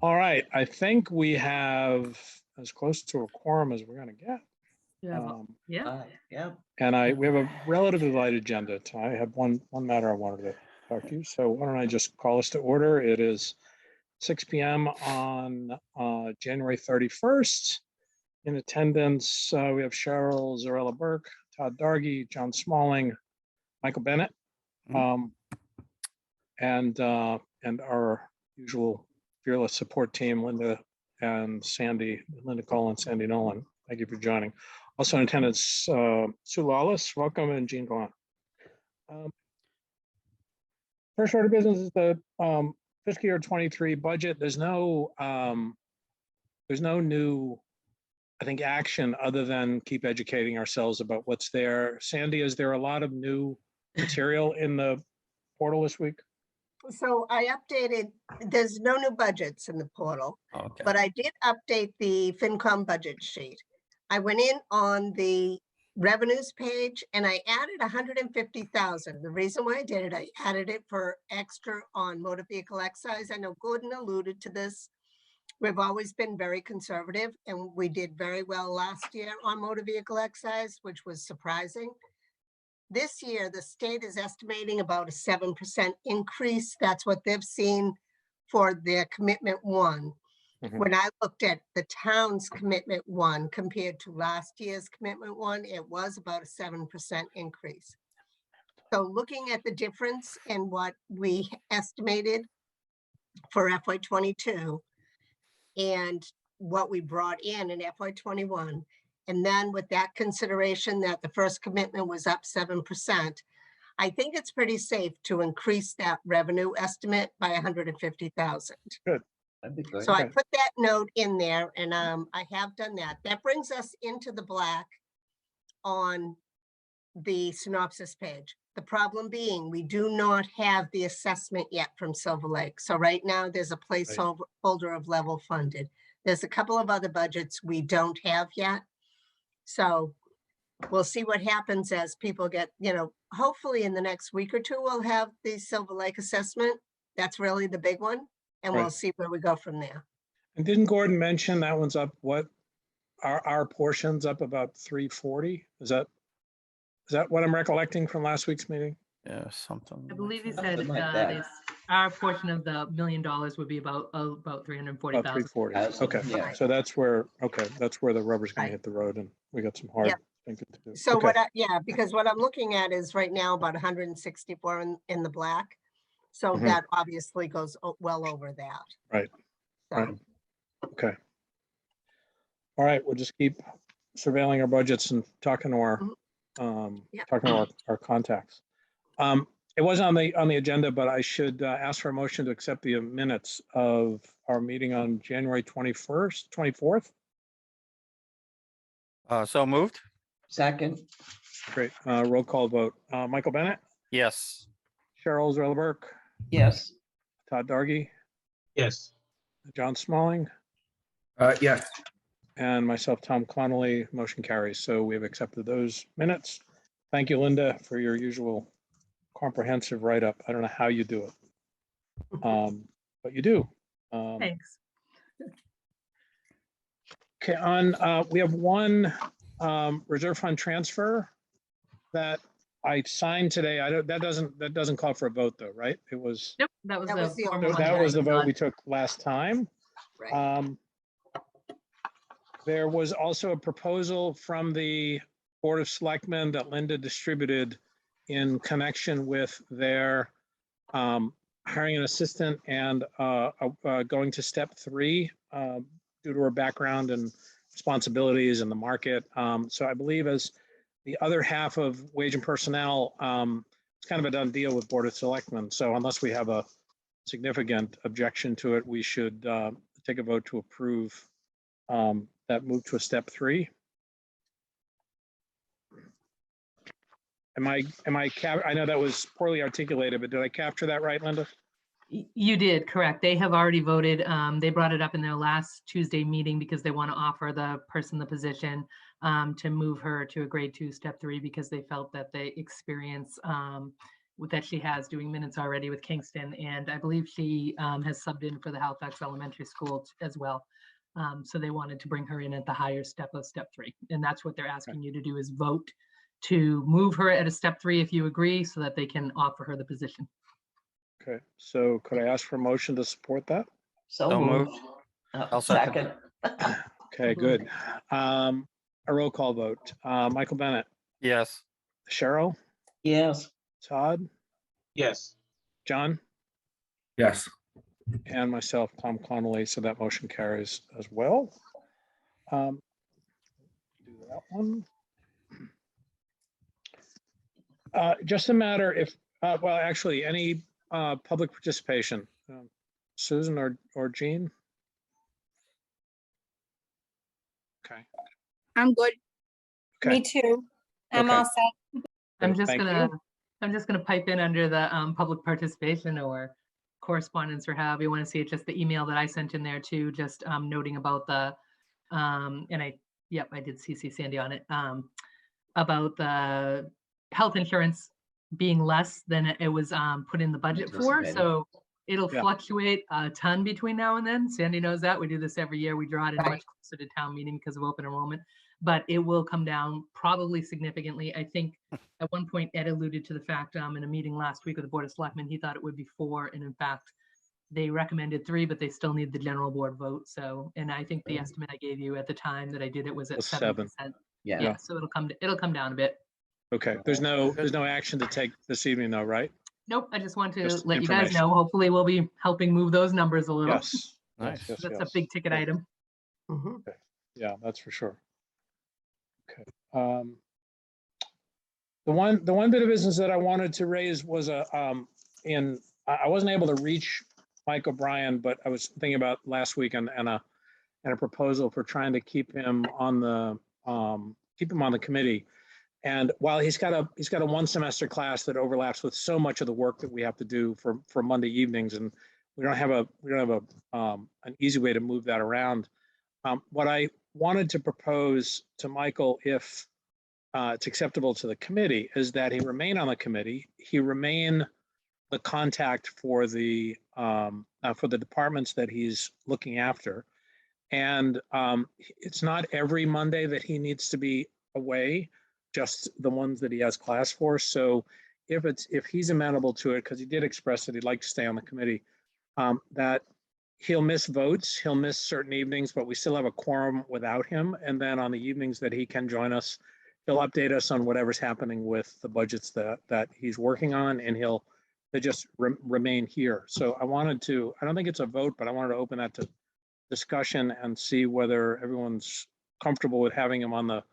All right, I think we have as close to a quorum as we're going to get. Yeah. Yeah. And we have a relatively light agenda tonight. I had one matter I wanted to talk to you. So why don't I just call us to order? It is 6 p.m. on January 31st. In attendance, we have Cheryl Zarella Burke, Todd Dargy, John Smalling, Michael Bennett, and our usual fearless support team, Linda Cole and Sandy Nolan. Thank you for joining. Also in attendance, Sue Lawless, welcome, and Jean Gallant. First order of business is the fiscal year 23 budget. There's no new, I think, action other than keep educating ourselves about what's there. Sandy, is there a lot of new material in the portal this week? So I updated, there's no new budgets in the portal, but I did update the FinCom budget sheet. I went in on the revenues page and I added 150,000. The reason why I did it, I added it for extra on motor vehicle excise. I know Gordon alluded to this. We've always been very conservative and we did very well last year on motor vehicle excise, which was surprising. This year, the state is estimating about a 7% increase. That's what they've seen for their commitment one. When I looked at the town's commitment one compared to last year's commitment one, it was about a 7% increase. So looking at the difference in what we estimated for FY22 and what we brought in FY21, and then with that consideration that the first commitment was up 7%, I think it's pretty safe to increase that revenue estimate by 150,000. Good. That'd be great. So I put that note in there and I have done that. That brings us into the black on the synopsis page. The problem being we do not have the assessment yet from Silver Lake. So right now there's a placeholder of level funded. There's a couple of other budgets we don't have yet. So we'll see what happens as people get, hopefully in the next week or two, we'll have the Silver Lake assessment. That's really the big one. And we'll see where we go from there. And didn't Gordon mention that one's up, what, our portion's up about 340? Is that what I'm recollecting from last week's meeting? Yeah, something. I believe he said like that. our portion of the $1 million would be about 340,000. About 340. Okay, Yeah. so that's where the rubber's going to hit the road, and we got some hard thinking to do. So because what I'm looking at is right now about 164 in the black. So that obviously goes well over that. Right. So. Right. Okay. All right, we'll just keep surveilling our budgets and talking to our our contacts. It wasn't on the agenda, but I should ask for a motion to accept the minutes of our meeting on January 24th. So moved. Second. Great. Roll call vote. Michael Bennett, Yes. Cheryl Zarella Burke, Yes. Todd Dargy, Yes. John Smalling, Yes. and myself, Tom Connolly. Motion carries. So we have accepted those minutes. Thank you, Linda, for your usual comprehensive write-up. I don't know how you do it, but you do. Thanks. Okay, we have one reserve fund transfer that I signed today. That doesn't call for a vote though, right? It was. Yep, that was the only one. That was the vote we took last time. Right. There was also a proposal from the Board of Selectmen that Linda distributed in connection with their hiring an assistant and going to step 3 due to her background and responsibilities in the market. So I believe as the other half of wage and personnel, it's kind of a done deal with Board of Selectmen. So unless we have a significant objection to it, we should take a vote to approve that move to a step 3. I know that was poorly articulated, but did I capture that right, Linda? You did, correct. They have already voted. They brought it up in their last Tuesday meeting because they want to offer the person the position to move her to a grade 2, step 3, because they felt that the experience that she has doing minutes already with Kingston. And I believe she has subbed in for the Halifax Elementary School as well. So they wanted to bring her in at the higher step of step 3. And that's what they're asking you to do, is vote to move her at a step 3 if you agree, so that they can offer her the position. Okay, so could I ask for a motion to support that? So So moved. moved. I'll second. Okay, good. A roll call vote. Michael Bennett, Yes. Cheryl, Yes. Todd, Yes. John, Yes. and myself, Tom Connolly, so that motion carries as well. Do that one. Just a matter if, well, actually, any public participation? Susan or Jean? Okay. I'm good. Okay. Me too. I'm Okay. all set. I'm Great, just thank gonna, you. I'm just gonna pipe in under the public participation or correspondence, or however you want to see it, just the email that I sent in there too, just noting about the, and I did CC Sandy on it, about the health insurance being less than it was put in the budget for. Anticipated. So it'll Yeah. fluctuate a ton between now and then. Sandy knows that. We do this every year. We draw it in Right. much closer to town meeting because of open enrollment, but it will come down probably significantly. I think at one point Ed alluded to the fact in a meeting last week with the Board of Selectmen, he thought it would be 4. And in fact, they recommended 3, but they still need the general board vote. So, and I think the estimate I gave you at the time that I did it was at Was 7%. 7. Yeah. Yeah, so it'll come down a bit. Okay, there's no action to take this evening though, right? Nope, I just want to Just let you guys information. know. Hopefully we'll be helping move those numbers a little. Yes. Nice. Yes, That's a yes. big ticket item. Mhm. Yeah, that's for sure. Okay. The one bit of business that I wanted to raise was I wasn't able to reach Mike O'Brien, but I was thinking about last week and a proposal for trying to keep him on the committee. And while he's got a 1 semester class that overlaps with so much of the work that we have to do for Monday evenings, and we don't have an easy way to move that around. What I wanted to propose to Michael, if it's acceptable to the committee, is that he remain on the committee. He remain the contact for the departments that he's looking after. And it's not every Monday that he needs to be away, just the ones that he has class for. So if he's amenable to it, because he did express that he'd like to stay on the committee, that he'll miss votes, he'll miss certain evenings, but we still have a quorum without him. And then on the evenings that he can join us, he'll update us on whatever's happening with the budgets that he's working on, and he'll just remain here. So I don't think it's a vote, but I wanted to open that to discussion and see whether everyone's comfortable with having him on the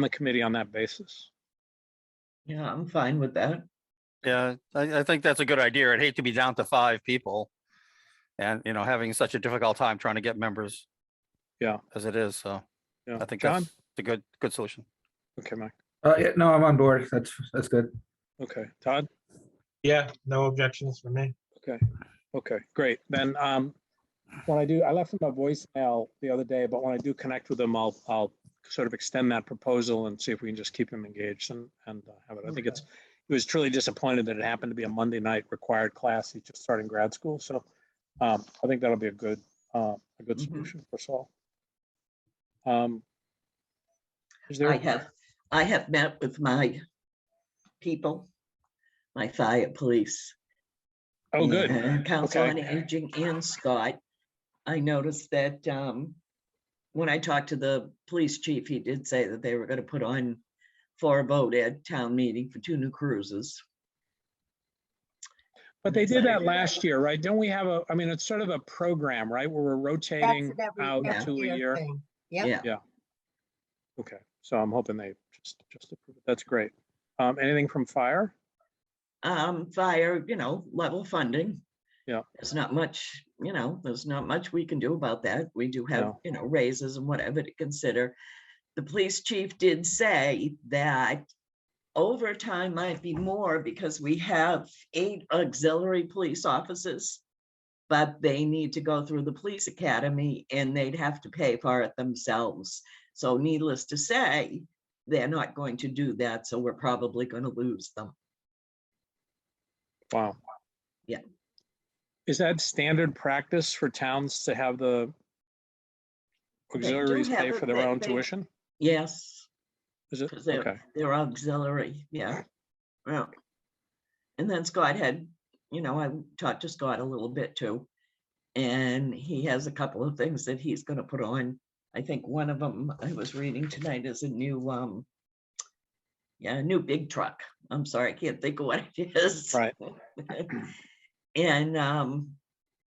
committee on that basis. Yeah, I'm fine with that. Yeah, I think that's a good idea. I'd hate to be down to 5 people and, having such a difficult time trying to get members. Yeah. As it is. So Yeah. I think John? that's a good solution. Okay, Mike. Yeah, no, I'm on board. That's good. Okay, Todd? Yeah, no objections from me. Okay, great. Then when I left him a voicemail the other day, but when I do connect with him, I'll sort of extend that proposal and see if we can just keep him engaged and have it. I think he was truly disappointed that it happened to be a Monday night required class. He's just starting grad school. So I think that'll be a good solution for Saul. Is there? I have met with my people, my fire, police. Oh, good. and Council on Okay. Aging and Scott. I noticed that when I talked to the police chief, he did say that they were going to put on for a vote at town meeting for 2 new cruises. But they did that last year, right? Don't we have it's sort of a program, right? Where we're That's rotating an every out to a year. thing. Yep. Yeah. Okay, so I'm hoping they just approve it. That's great. Anything from fire? Fire, level funding. Yeah. There's not much we can do about that. We do have, raises and whatever to consider. The police chief did say that overtime might be more because we have 8 auxiliary police officers, but they need to go through the police academy and they'd have to pay for it themselves. So needless to say, they're not going to do that. So we're probably going to lose them. Wow. Yeah. Is that standard practice for towns to have the They do auxiliaries have pay it, for their own tuition? Yes, Is it? because Okay. they're auxiliary, yeah. Yeah. And then Scott had, I talked to Scott a little bit too. And he has a couple of things that he's gonna put on. I think one of them I was reading tonight is a new, a new big truck. I'm sorry, I can't think of what it is. Right. And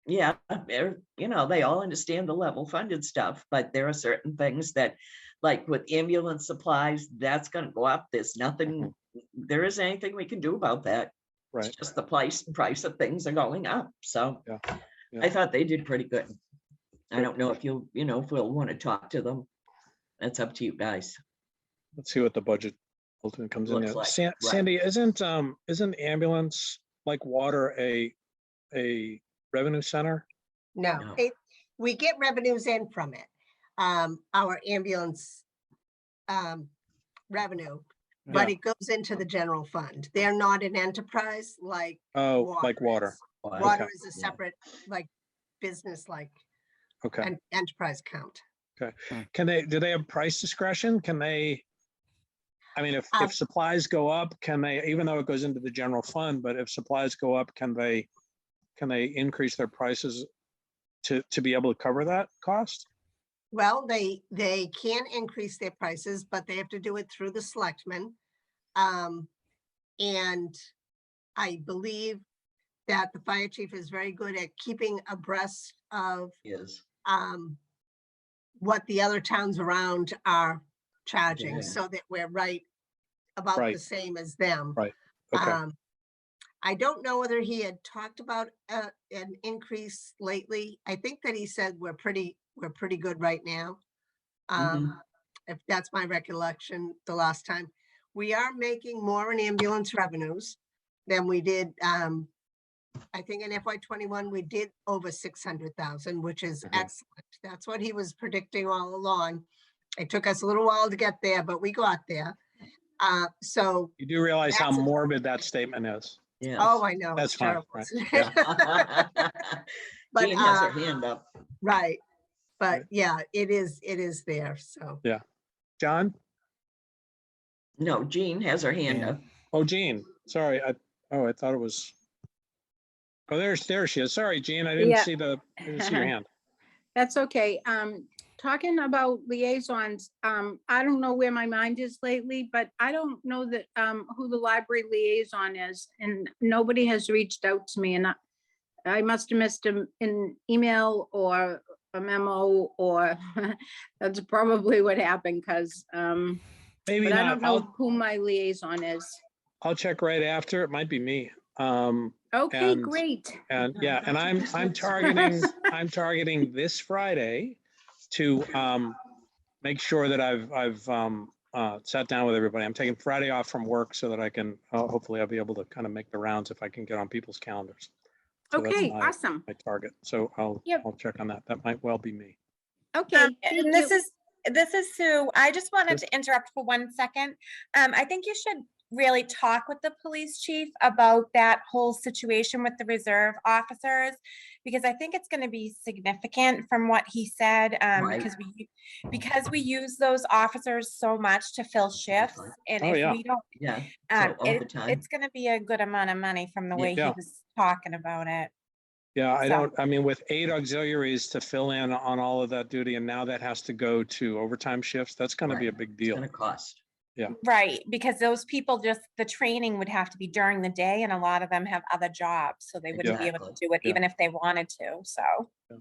yeah, they all understand the level funded stuff, but there are certain things that, like with ambulance supplies, that's gonna go up. There's nothing, there isn't anything we can do about that. Right. It's just the price of things are going up. So Yeah. Yeah. I thought they did pretty good. I Good. don't know if if we'll want to talk to them. That's up to you guys. Let's see what the budget ultimately comes in Looks at. like, right. Sandy, isn't ambulance like water a revenue center? No, No. we get revenues in from it. Our ambulance revenue, but it goes into the general fund. They're not an enterprise like Oh, like water. is. Wow. Water Okay. is a Yeah. separate, like, business, like Okay. an enterprise count. Do they have price discretion? Can they, I mean, if Um, supplies go up, can they, even though it goes into the general fund, but if supplies go up, can they increase their prices to be able to cover that cost? Well, they can increase their prices, but they have to do it through the selectmen. And I believe that the fire chief is very good at keeping abreast of Is. what the other towns around are charging, Yeah. so that we're right about Right. the same as them. Right. Okay. I don't know whether he had talked about an increase lately. I think that he said we're pretty good right now. If that's my recollection, the last time. We are making more in ambulance revenues than we did. I think in FY21, we did over 600,000, which is excellent. That's what he was predicting all along. It took us a little while to get there, but we got there. So You do realize how that's a- morbid that statement is. Yes. Oh, I know. That's it's fine, terrible, right, isn't it? Yeah. But, Jean has her hand up. right. But Right. yeah, it is there. So John? No, Jean has her hand Yeah. up. Oh, Jean, sorry. I thought it was. Oh, there she is. Sorry, Jean, I didn't Yeah. see I didn't see your hand. That's okay. Talking about liaisons, I don't know where my mind is lately, but I don't know that, who the library liaison is, and nobody has reached out to me, and I must have missed an email or a memo, or that's probably what happened, because, Maybe but I not. don't know who my liaison is. I'll check right after. It might be me. Okay, And- great. And yeah, and I'm targeting this Friday to make sure that I've sat down with everybody. I'm taking Friday off from work so that I can hopefully I'll be able to kind of make the rounds if I can get on people's calendars. So that's Okay, awesome. my target. So I'll check on that. That might well be me. Okay, thank And you. this is Sue. I just wanted to interrupt for 1 second. I think you should really talk with the police chief about that whole situation with the reserve officers, because I think it's going to be significant from what he said, Right. because we use those officers so much to fill shifts, and Oh, if yeah. we don't, Yeah. So overtime. it's going to be a good amount of money from the way he Yeah. was talking about it. Yeah, So- I mean, with 8 auxiliaries to fill in on all of that duty, and now that has to go to overtime shifts, that's going to be a Right. big It's deal. gonna cost. Right, because those people the training would have to be during the day, and a lot of them have other jobs, so they wouldn't be able to Exactly. do it Yeah. even if they wanted to, so. Yeah.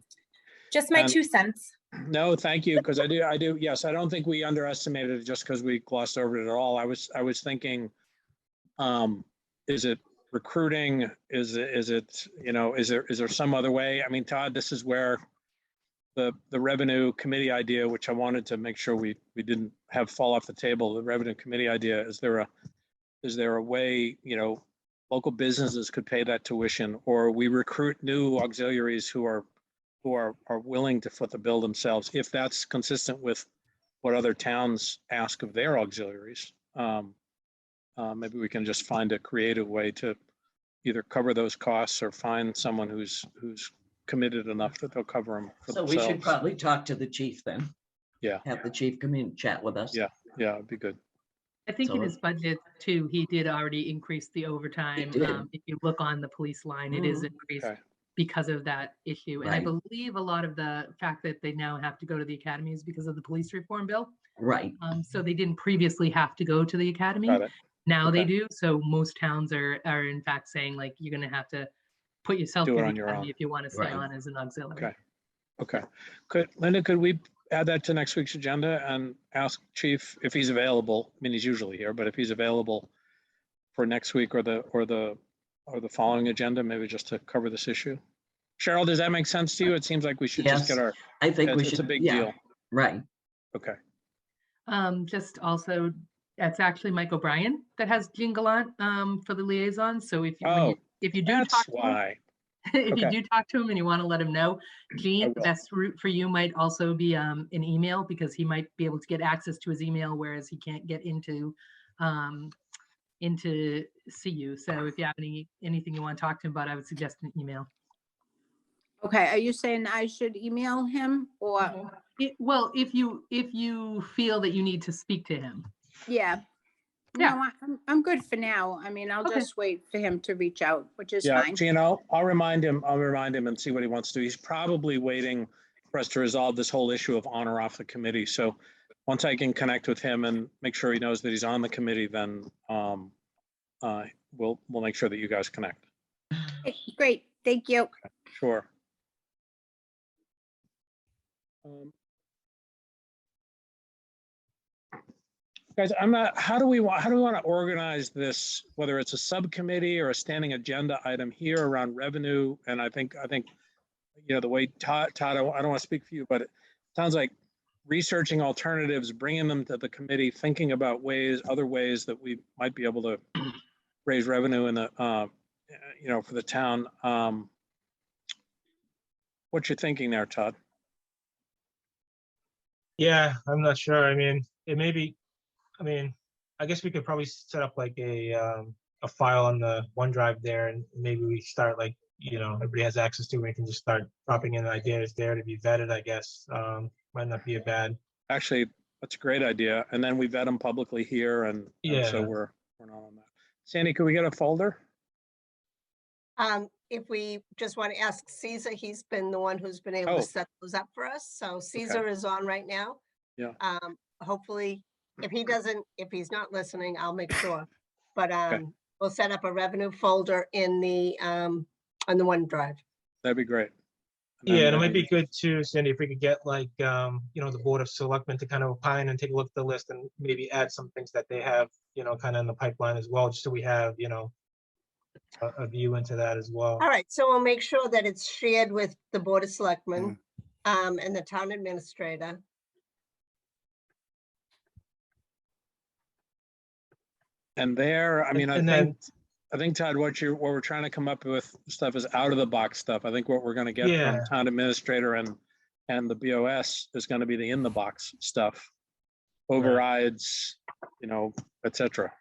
Just my And- 2 cents. No, thank you, because I do. Yes, I don't think we underestimated it just because we glossed over it at all. I was thinking, is it recruiting? Is it, is there some other way? I mean, Todd, this is where the revenue committee idea, which I wanted to make sure we didn't have fall off the table, the revenue committee idea, is there a way, local businesses could pay that tuition, or we recruit new auxiliaries who are willing to foot the bill themselves, if that's consistent with what other towns ask of their auxiliaries. Maybe we can just find a creative way to either cover those costs or find someone who's committed enough that they'll cover them for So we should themselves. probably talk to the chief then. Yeah. Have the chief come in and chat with us. Yeah, yeah, it'd be good. I think in So- his budget too, he did already increase the overtime. did. If you look on the police line, it is Mhm. increased Okay. because of that issue. And I Right. believe a lot of the fact that they now have to go to the academy is because of the police reform bill. Right. So they didn't previously have to go to the academy. Got it. Now they Okay. do. So most towns are in fact saying like, you're gonna have to put yourself Do it through the on your academy own. if you want to stay Right. on as an auxiliary. Okay. Okay. Linda, could we add that to next week's agenda and ask Chief if he's available? I mean, he's usually here, but if he's available for next week or the following agenda, maybe just to cover this issue. Cheryl, does that make sense to you? It seems like we should just Yes. get our, I think we it's should. a big yeah, deal. Right. Okay. Just also, that's actually Mike O'Brien that has Jean Gallant for the liaison. So if you, when Oh, you, if you do that's talk to him, why. if you Okay. do talk to him and you want to let him know, Jean, the will. best route for you might also be an email, because he might be able to get access to his email, whereas he can't get into CU. So if you have anything you want to talk to him about, I would suggest an email. Okay, are you saying I should email him or, Well, if you feel that you need to speak to him. yeah? Yeah. No, I'm good for now. I mean, I'll Okay. just wait for him to reach out, which is Yeah, fine. Gene, I'll remind him and see what he wants to do. He's probably waiting for us to resolve this whole issue of on or off the committee. So once I can connect with him and make sure he knows that he's on the committee, then we'll make sure that you guys connect. Okay, great, thank you. Sure. Guys, how do we want to organize this, whether it's a subcommittee or a standing agenda item here around revenue? And I think, you know, the way Todd, I don't want to speak for you, but it sounds like researching alternatives, bringing them to the committee, thinking about other ways that we might be able to raise revenue in the, you know, for the town. What you're thinking there, Todd? Yeah, I'm not sure. I mean, it may be, I guess we could probably set up like a file on the OneDrive there, and maybe we start like, you know, everybody has access to it. We can just start dropping in ideas there to be vetted, I guess. Might not be a bad. Actually, that's a great idea. And then we vet them publicly here, and so Yeah. we're not on that. Sandy, could we get a folder? If we just want to ask Caesar, he's been the one who's been able Oh. to set those up for us. So Caesar is on right now. Yeah. Hopefully, if he's not listening, I'll make sure. But we'll set up a revenue folder in the on the OneDrive. That'd be great. Yeah, and it might be good too, Cindy, if we could get like, you know, the Board of Selectmen to kind of opine and take a look at the list and maybe add some things that they have, you know, kind of in the pipeline as well, just so we have, you know, a view into that as well. All right, so we'll make sure that it's shared with the Board of Selectmen and the town administrator. And there, I mean, And then- I think Todd, what we're trying to come up with stuff is out of the box stuff. I think what we're going to get Yeah. from town administrator and the BOS is going to be the in the box stuff, overrides, you know, et cetera.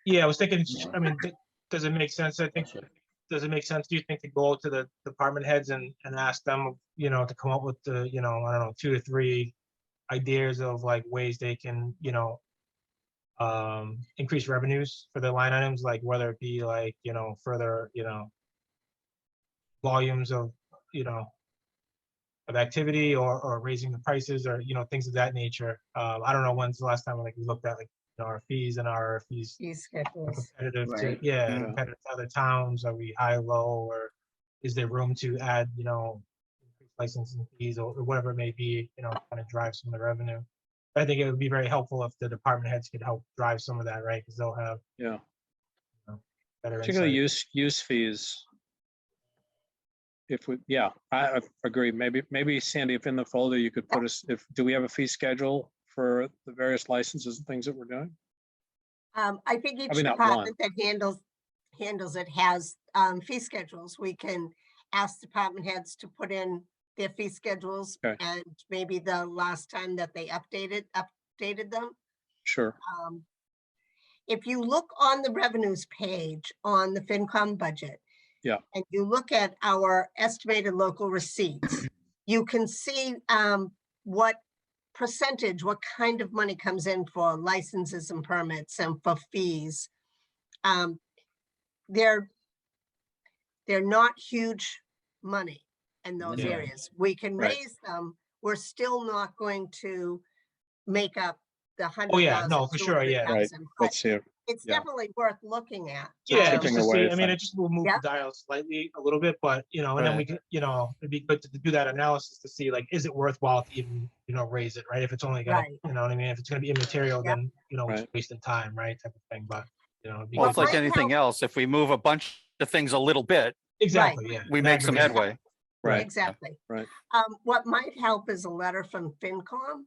Yeah, I was thinking, I mean, does it make sense? I think, does it make sense, do you think, to go to the department heads and ask them, you know, to come up with the, you know, I don't know, 2 to 3 ideas of like ways they can, you know, increase revenues for the line items, like whether it be like, you know, further, you know, volumes of, you know, of activity or raising the prices or, you know, things of that nature. I don't know when's the last time like we looked at like, you know, our fees and our fees These are schedules. competitive to, Right. yeah, Yeah. competitive to other towns. Are we high, low, or is there room to add, you know, licensing fees or whatever it may be, you know, kind of drive some of the revenue. I think it would be very helpful if the department heads could help drive some of that, right? Because they'll have Yeah. better Particularly insight. use fees. If we, yeah, I agree. Maybe Sandy, if in the folder you could put us, do we have a fee schedule for the various licenses and things that we're doing? I think each Probably not department that handles it has fee schedules. We can ask department heads to put in their fee schedules Okay. and maybe the last time that they updated them. Sure. If you look on the revenues page on the FinCom budget, and you look at our estimated local receipts, you can see what percentage, what kind of money comes in for licenses and permits and for fees. They're not huge money in those Yeah. areas. We can Right. raise them. We're still not going to make up the 100,000. Oh, yeah, no, for sure, yeah. Right. 200,000, but Let's see. it's yeah. definitely worth looking at. Yeah, chipping just to away see, at I mean, that. it just will move Yeah. the dial slightly a little bit, but, you know, and then we Right. can, you know, it'd be good to do that analysis to see, like, is it worthwhile to even, you know, raise it, right? If it's only gonna, Right. you know what I mean? If it's gonna be immaterial, Yep. then, you know, it's Right. wasting time, right? Type of thing, but, you know. it'd be Well, good it's like to- might anything help- else. If we move a bunch of things a little bit, Exactly, yeah. we in make some aggregate. headway. Right. Exactly. Right. What might help is a letter from FinCom.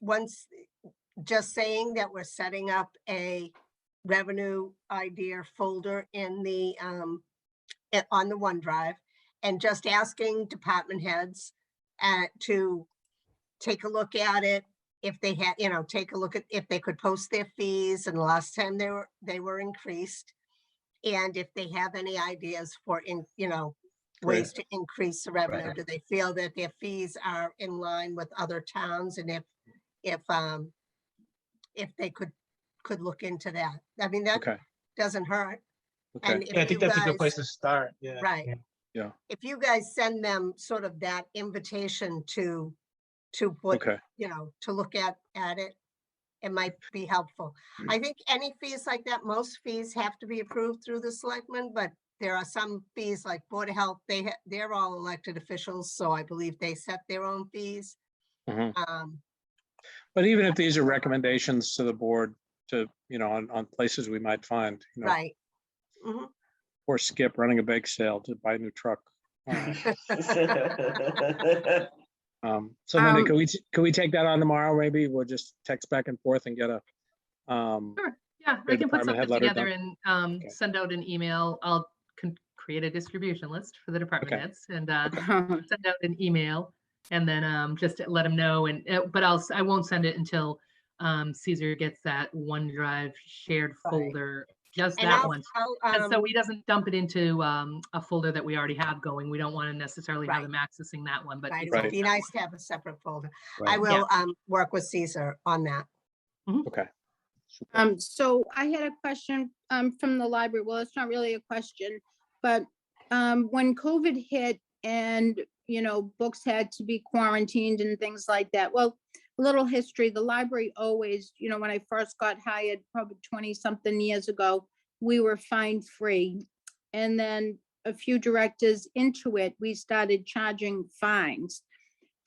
Once, just saying that we're setting up a revenue idea folder in the, on the OneDrive, and just asking department heads to take a look at it. If they had, you know, take a look at if they could post their fees, and the last time they were increased. And if they have any ideas for, ways to increase the revenue. Right. Do they feel that their fees are in line with other towns? And if they could look into that. I mean, that Okay. doesn't hurt. Okay. And Yeah, I if think you that's a good place guys, to start, yeah. right. yeah. If you guys send them sort of that invitation to put, Okay. to look at it, it might be helpful. I think any fees like that, most fees have to be approved through the selectmen, but there are some fees like Board of Health, they're all elected officials, so I believe they set their own fees. Mhm. Um, But even if these are recommendations to the board to, on places we might find, Right. Mhm. or Skip running a bake sale to buy a new truck. So Linda, Um, could we take that on tomorrow? Maybe we'll just text back and forth and get a, Sure. Yeah, Your I can put department head something letter together done? and Okay. send out an email. I'll create a distribution list for the department Okay. heads and send out an email and then just let them know. But I won't send it until Caesar gets that OneDrive shared Right. folder, just And that I'll, one. I'll, And so he doesn't dump it into a folder that we already have going. We don't want to necessarily have Right. them accessing that one, but right, it it's would Right. be nice to have a separate folder. I Right. will work with Caesar on that. okay. Super. So I had a question from the library. Well, it's not really a question, but when COVID hit and, books had to be quarantined and things like that. Well, a little history, the library always, when I first got hired, probably 20 something years ago, we were fine free. And then a few directors into it, we started charging fines.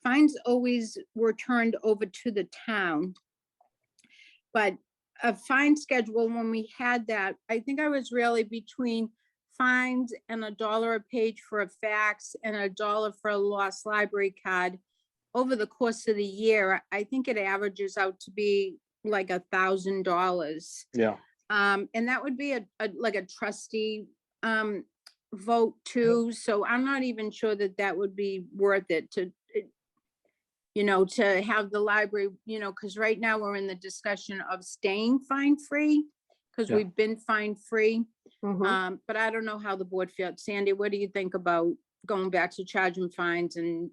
Fines always were turned over to the town. But a fine schedule, when we had that, I think I was really between fines and $1 a page for a fax and $1 for a lost library card. Over the course of the year, I think it averages out to be like $1,000. Yeah. And that would be like a trustee vote too. So I'm not even sure that would be worth it to have the library, because right now we're in the discussion of staying fine-free, because Yeah. we've been fine-free. Mhm. But I don't know how the board feels. Sandy, what do you think about going back to charging fines? And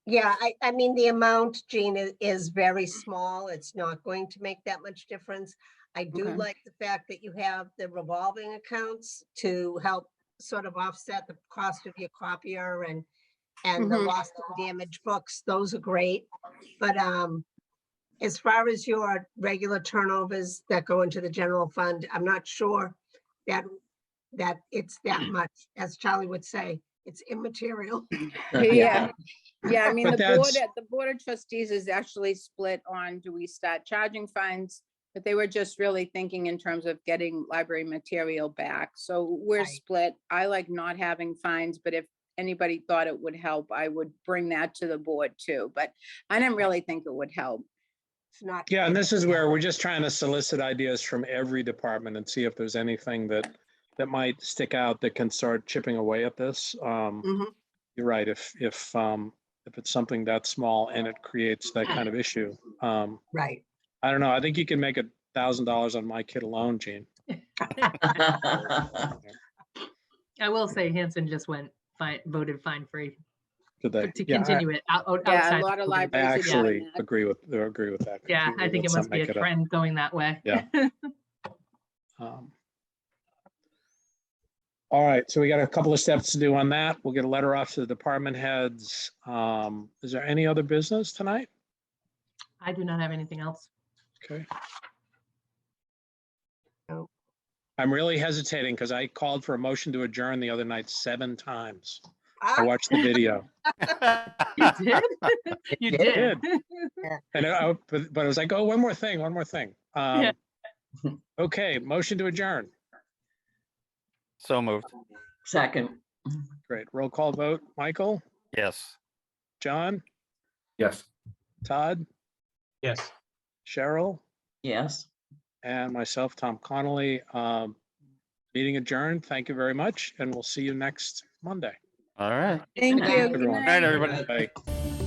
Yeah, I mean, the amount, Jean, is very small. It's not going to make that much difference. I do Okay. like the fact that you have the revolving accounts to help sort of offset the cost of your copier and the Mhm. lost and damaged books. Those are great. But as far as your regular turnovers that go into the general fund, I'm not sure that it's that much, as Charlie would say, it's immaterial. yeah, yeah, I mean, But the board of trustees is actually split on, do we start charging fines? But they were just really thinking in terms of getting library material back. So we're Right. split. I like not having fines, but if anybody thought it would help, I would bring that to the board too. But I didn't really think it would help. It's not. Yeah, and this is where we're just trying to solicit ideas from every department and see if there's anything that might stick out that can start chipping away at this. Mhm. You're right. If it's something that small and it creates that kind of issue, Right. I don't know. I think you can make $1,000 on my kid alone, Gene. I will say Hanson just went fine, voted fine free Did they? to Yeah, continue it Yeah, outside. a lot of the- I libraries are actually doing that. agree with that. Yeah, I completely. think it Let's must not be a make it trend going that way. Yeah. All right, so we got a couple of steps to do on that. We'll get a letter off to the department heads. Is there any other business tonight? I do not have anything else. Okay. No. I'm really hesitating because I called for a motion to adjourn the other night 7 times. I Ah, watched the video. You did? You did. And but it was like, oh, one more thing. Yeah. Okay, motion to adjourn. So moved. Second, Great. Roll call vote. Michael, Yes. John, Yes. Todd, Yes. Cheryl, yes. and myself, Tom Connolly. Meeting adjourned. Thank you very much, and we'll see you next Monday. All right. Thank Good you. night. Good Everyone. Good night, night. everybody. Bye.